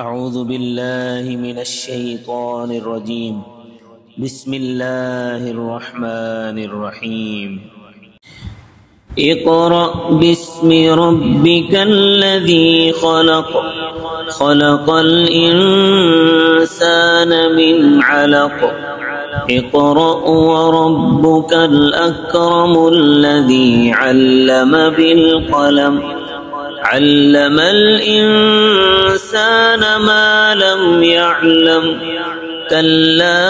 أعوذ بالله من الشيطان الرجيم. بسم الله الرحمن الرحيم. اقرأ باسم ربك الذي خلق، خلق الإنسان من علق. اقرأ وربك الأكرم الذي علم بالقلم، علم الإنسان ما لم يعلم. كلا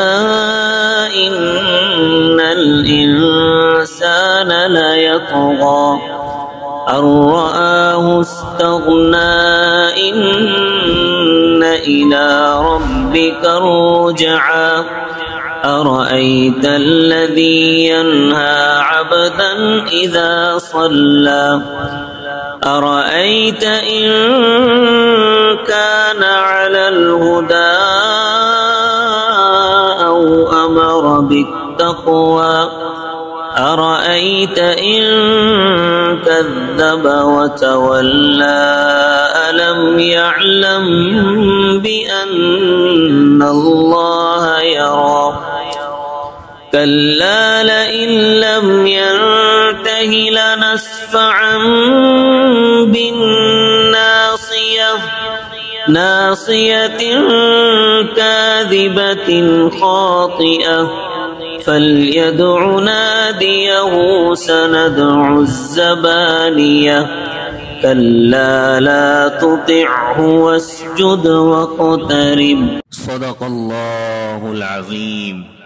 إن الإنسان ليطغى أن رآه استغنى إن إلى ربك الرجعى. أرأيت الذي ينهى عبدا إذا صلى، أرأيت إن كان على الهدى أو أمر بالتقوى، أرأيت إن كذب وتولى ألم يعلم بأن الله يرى. كلا لئن لم ينته لنسفعا بالناصية، ناصية كاذبة خاطئة. فليدع ناديه سندع الزبانية. كلا لا تطعه واسجد واقترب. صدق الله العظيم.